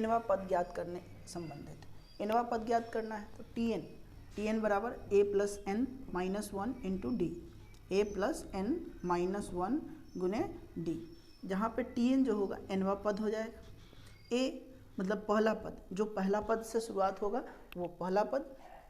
nवां पद ज्ञात करने संबंधित। nवां पद ज्ञात करना है तो tn बराबर a plus n minus one into D, A plus n minus one गुने डी, जहाँ पे tn जो होगा nवां पद हो जाएगा। a मतलब पहला पद, जो पहला पद से शुरुआत होगा वो पहला पद,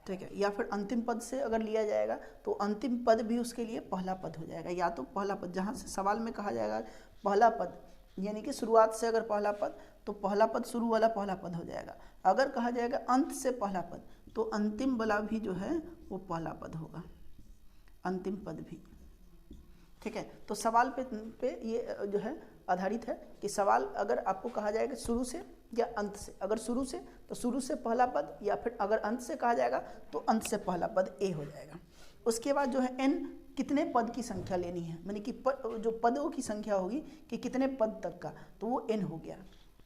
ठीक है। या फिर अंतिम पद से अगर लिया जाएगा तो अंतिम पद भी उसके लिए पहला पद हो जाएगा। या तो पहला पद, जहाँ से सवाल में कहा जाएगा पहला पद, यानी कि शुरुआत से अगर पहला पद तो पहला पद शुरू वाला पहला पद हो जाएगा। अगर कहा जाएगा अंत से पहला पद तो अंतिम वाला भी जो है वो पहला पद होगा, अंतिम पद भी, ठीक है। तो सवाल पे ये जो है आधारित है कि सवाल अगर आपको कहा जाएगा शुरू से या अंत से, अगर शुरू से तो शुरू से पहला पद, या फिर अगर अंत से कहा जाएगा तो अंत से पहला पद ए हो जाएगा। उसके बाद जो है n कितने पद की संख्या लेनी है, यानी कि जो पदों की संख्या होगी कि कितने पद तक का, तो वो n हो गया।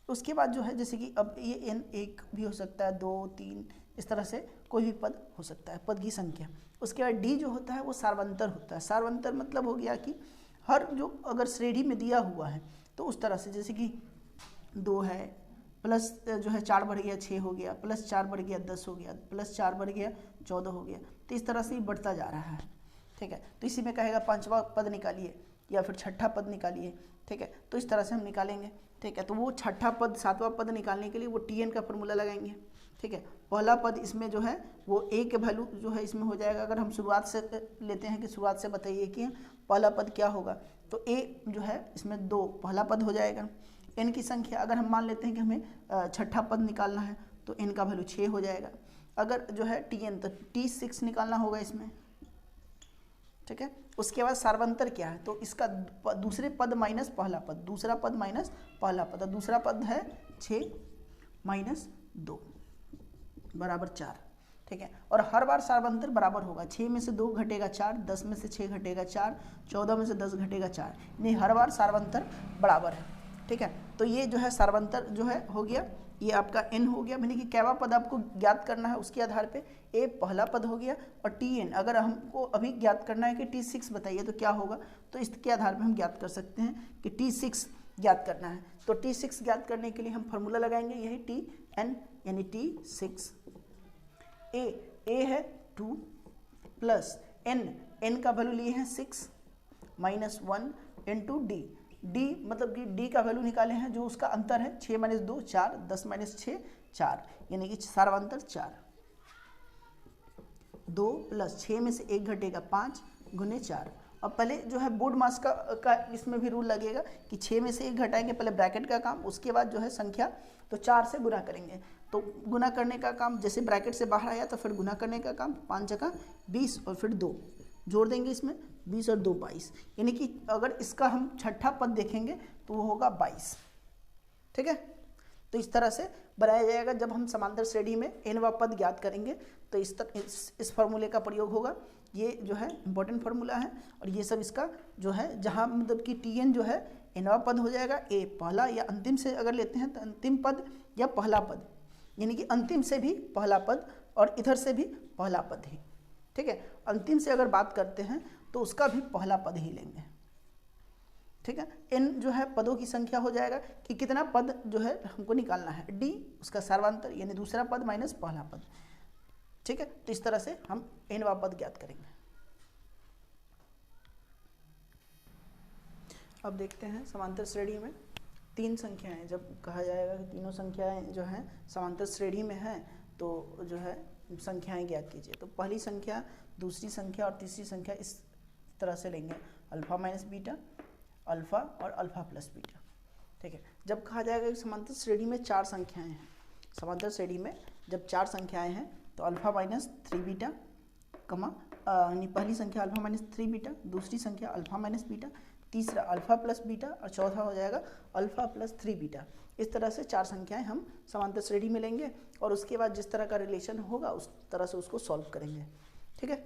उसके बाद जो है जैसे कि अब ये n एक भी हो सकता है, 2, 3, इस तरह से कोई भी पद हो सकता है, पद की संख्या। उसके बाद d जो होता है वो सार्वंतर होता है। सार्वंतर मतलब हो गया कि हर जो अगर श्रेणी में दिया हुआ है तो उस तरह से, जैसे कि 2 है, प्लस जो है 4 बढ़ गया 6 हो गया, प्लस 4 बढ़ गया 10 हो गया, प्लस 4 बढ़ गया 14 हो गया, तो इस तरह से ही बढ़ता जा रहा है, ठीक है। तो इसी में कहेगा 5वां पद निकालिए या फिर 6ठा पद निकालिए, ठीक है। तो इस तरह से हम निकालेंगे, ठीक है। तो वो 6ठा पद 7वां पद निकालने के लिए वो tn का फॉर्मूला लगाएंगे, ठीक है। पहला पद इसमें जो है वो a के वैल्यू जो है इसमें हो जाएगा। अगर हम शुरुआत से लेते हैं कि शुरुआत से बताइए कि पहला पद क्या होगा, तो a जो है इसमें 2 पहला पद हो जाएगा। n की संख्या अगर हम मान लेते हैं कि हमें 6ठा पद निकालना है तो n का वैल्यू 6 हो जाएगा। अगर जो है tn तो t6 निकालना होगा इसमें, ठीक है। उसके बाद सार्वंतर क्या है, तो इसका दूसरे पद माइनस पहला पद, दूसरा पद माइनस पहला पद, और दूसरा पद है 6 माइनस 2 बराबर 4, ठीक है। और हर बार सार्वंतर बराबर होगा, 6 में से 2 घटेगा 4, 10 में से 6 घटेगा 4, 14 में से 10 घटेगा 4, यानी हर बार सार्वंतर बराबर है, ठीक है। तो ये जो है सार्वंतर जो है हो गया, ये आपका n हो गया, यानी कि कैवा पद आपको ज्ञात करना है उसके आधार पे a पहला पद हो गया, और tn अगर हमको अभी ज्ञात करना है कि t6 बताइए तो क्या होगा, तो इसके आधार पे हम ज्ञात कर सकते हैं कि t6 ज्ञात करना है। तो t6 ज्ञात करने के लिए हम फॉर्मूला लगाएंगे, यही tn यानी t6, a है 2 प्लस n का वैल्यू लिए हैं 6 माइनस 1 इंटू d मतलब कि d का वैल्यू निकाले हैं जो उसका अंतर है 6 माइनस 2 4, 10 माइनस 6 4, यानी कि सार्वंतर 4, 2 प्लस 6 में से 1 घटेगा 5 गुने 4। अब पहले जो है बोर्ड मास का इसमें भी रूल लगेगा कि 6 में से 1 घटाएंगे, पहले ब्रैकेट का काम, उसके बाद जो है संख्या तो 4 से गुना करेंगे। तो गुना करने का काम, जैसे ब्रैकेट से बाहर आया तो फिर गुना करने का काम, 5 जगह 20 और फिर 2 जोड़ देंगे इसमें, 20 और 2 22, यानी कि अगर इसका हम 6ठा पद देखेंगे तो वो होगा 22, ठीक है। तो इस तरह से बनाया जाएगा। जब हम समांतर श्रेणी में nवां पद ज्ञात करेंगे तो इस फार्मूले का प्रयोग होगा। ये जो है इंपॉर्टेंट फार्मूला है, और ये सब इसका जो है जहाँ मतलब कि tn जो है nवां पद हो जाएगा, a पहला या अंतिम से अगर लेते हैं तो अंतिम पद या पहला पद, यानी कि अंतिम से भी पहला पद और इधर से भी पहला पद ही, ठीक है। अंतिम से अगर बात करते हैं तो उसका भी पहला पद ही लेंगे, ठीक है। n जो है पदों की संख्या हो जाएगा कि कितना पद जो है हमको निकालना है, d उसका सार्वंतर यानी दूसरा पद माइनस पहला पद, ठीक है। तो इस तरह से हम nवां पद ज्ञात करेंगे। अब देखते हैं समांतर श्रेणी में 3 संख्याएं, जब कहा जाएगा कि तीनों संख्याएं जो हैं समांतर श्रेणी में हैं तो जो है संख्याएं ज्ञात कीजिए। तो पहली संख्या, दूसरी संख्या और तीसरी संख्या इस तरह से लेंगे, अल्फा माइनस बीटा, अल्फा और अल्फा प्लस बीटा, ठीक है। जब कहा जाएगा कि समांतर श्रेणी में 4 संख्याएं हैं, समांतर श्रेणी में जब 4 संख्याएं हैं तो अल्फा माइनस 3 बीटा कमा यानी पहली संख्या अल्फा माइनस 3 बीटा, दूसरी संख्या अल्फा माइनस बीटा, तीसरा अल्फा प्लस बीटा और चौथा हो जाएगा अल्फा प्लस 3 बीटा। इस तरह से 4 संख्याएं हम समांतर श्रेणी में लेंगे और उसके बाद जिस तरह का रिलेशन होगा उस तरह से उसको सॉल्व करेंगे, ठीक है।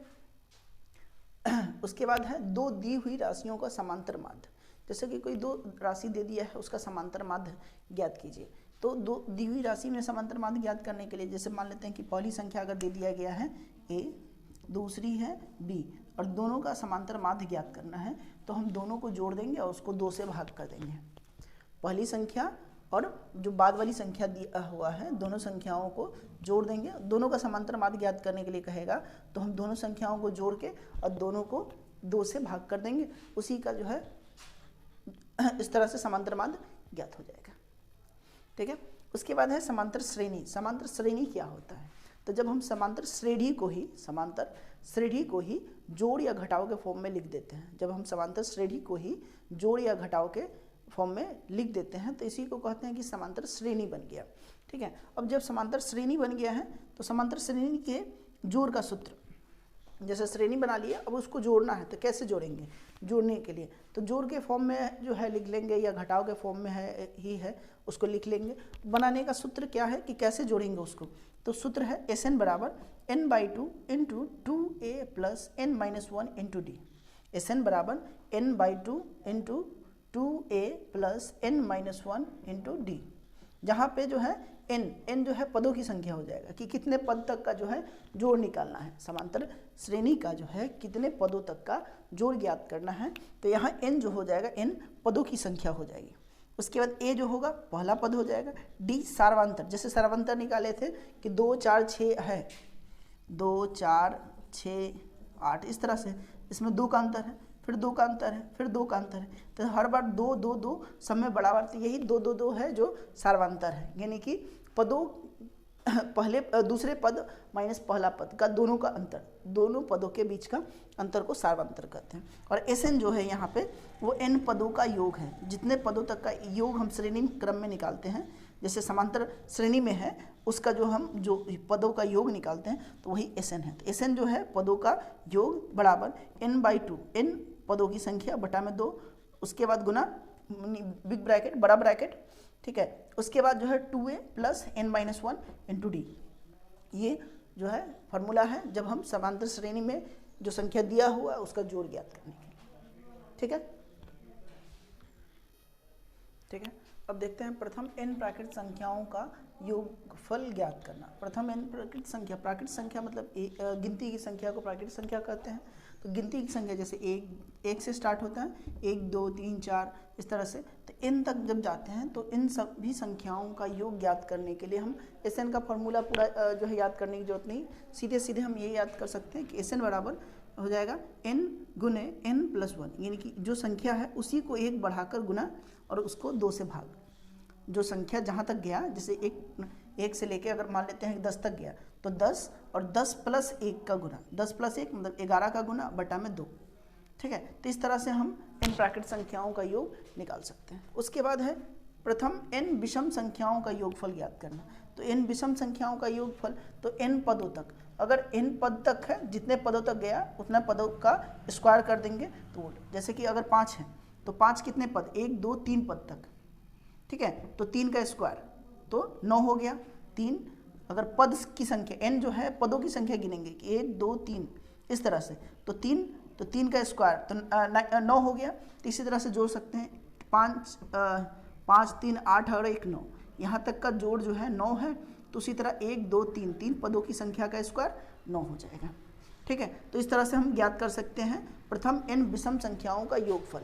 उसके बाद है 2 दी हुई राशियों का समांतर माध्य। जैसे कि कोई 2 राशि दे दिया है, उसका समांतर माध्य ज्ञात कीजिए। तो 2 दी हुई राशि में समांतर माध्य ज्ञात करने के लिए जैसे मान लेते हैं कि पहली संख्या अगर दे दिया गया है a, दूसरी है b और दोनों का समांतर माध्य ज्ञात करना है, तो हम दोनों को जोड़ देंगे और उसको 2 से भाग कर देंगे। पहली संख्या और जो बाद वाली संख्या दिया हुआ है दोनों संख्याओं को जोड़ देंगे। दोनों का समांतर माध्य ज्ञात करने के लिए कहेगा तो हम दोनों संख्याओं को जोड़ के और दोनों को 2 से भाग कर देंगे, उसी का जो है इस तरह से समांतर माध्य ज्ञात हो जाएगा। ठीक है, उसके बाद है समांतर श्रेणी। समांतर श्रेणी क्या होता है? तो जब हम समांतर श्रेणी को ही जोड़ या घटाव के फॉर्म में लिख देते हैं, जब हम समांतर श्रेणी को ही जोड़ या घटाव के फॉर्म में लिख देते हैं तो इसी को कहते हैं कि समांतर श्रेणी बन गया। ठीक है, अब जब समांतर श्रेणी बन गया है तो समांतर श्रेणी के जोड़ का सूत्र, जैसे श्रेणी बना लिया, अब उसको जोड़ना है तो कैसे जोड़ेंगे? जोड़ने के लिए तो जोड़ के फॉर्म में जो है लिख लेंगे या घटाव के फॉर्म में है उसको लिख लेंगे। बनाने का सूत्र क्या है कि कैसे जोड़ेंगे उसको? तो सूत्र है Sn बराबर n/2 into 2a plus n-1 into D. Sn बराबर n/2 into 2a plus n-1 into D, जहाँ पे जो है n जो है पदों की संख्या हो जाएगा कि कितने पद तक का जो है जोड़ निकालना है। समांतर श्रेणी का जो है कितने पदों तक का जोड़ ज्ञात करना है, तो यहाँ n जो हो जाएगा n पदों की संख्या हो जाएगी। उसके बाद a जो होगा पहला पद हो जाएगा। d सार्वंतर, जैसे सार्वंतर निकाले थे कि 2 4 6 है, 2 4 6 8, इस तरह से इसमें 2 का अंतर है, फिर 2 का अंतर है, फिर 2 का अंतर है, तो हर बार 2 2 2 सब में बराबर, तो यही 2 2 2 है जो सार्वंतर है, यानी कि पदों पहले दूसरे पद माइनस पहला पद का दोनों का अंतर, दोनों पदों के बीच का अंतर को सार्वंतर कहते हैं। और Sn जो है यहाँ पे वो n पदों का योग है। जितने पदों तक का योग हम श्रेणी क्रम में निकालते हैं, जैसे समांतर श्रेणी में है उसका जो पदों का योग निकालते हैं तो वही Sn है। तो Sn जो है पदों का योग बराबर n/2, n पदों की संख्या बटा में 2, उसके बाद गुना बिग ब्रैकेट बड़ा ब्रैकेट। ठीक है, उसके बाद जो है 2a plus n-1 into D. ये जो है फॉर्मूला है जब हम समांतर श्रेणी में जो संख्या दिया हुआ है उसका जोड़ ज्ञात करने के लिए। ठीक है, ठीक है। अब देखते हैं प्रथम n प्राकृत संख्याओं का योगफल ज्ञात करना। प्रथम n प्राकृत संख्या मतलब गिनती की संख्या को प्राकृत संख्या कहते हैं। तो गिनती की संख्या जैसे एक से स्टार्ट होता है, 1 2 3 4 इस तरह से, तो n तक जब जाते हैं तो इन सभी संख्याओं का योग ज्ञात करने के लिए हम Sn का फॉर्मूला पूरा जो है याद करने की जरूरत नहीं, सीधे सीधे हम ये याद कर सकते हैं कि Sn बराबर हो जाएगा n गुने n+1, यानी कि जो संख्या है उसी को 1 बढ़ाकर गुना और उसको 2 से भाग। जो संख्या जहाँ तक गया, जैसे एक से लेके अगर मान लेते हैं 10 तक गया तो 10 और 10 प्लस 1 का गुना, 10 प्लस 1 मतलब 11 का गुना बटा में 2। ठीक है, तो इस तरह से हम इन प्राकृत संख्याओं का योग निकाल सकते हैं। उसके बाद है प्रथम n विषम संख्याओं का योगफल ज्ञात करना। तो n विषम संख्याओं का योगफल, तो n पदों तक, अगर n पद तक है, जितने पदों तक गया उतने पदों का स्क्वायर कर देंगे। तो जैसे कि अगर 5 है तो 5 कितने पद, 1 2 3 पद तक। ठीक है, तो 3 का स्क्वायर तो 9 हो गया। 3 अगर पद की संख्या n जो है पदों की संख्या गिनेंगे कि 1 2 3 इस तरह से, तो 3 का स्क्वायर तो 9 हो गया। तो इसी तरह से जोड़ सकते हैं, 5 3 8 और 1 9, यहाँ तक का जोड़ जो है 9 है। तो उसी तरह 1 2 3 3 पदों की संख्या का स्क्वायर 9 हो जाएगा। ठीक है, तो इस तरह से हम ज्ञात कर सकते हैं प्रथम n विषम संख्याओं का योगफल।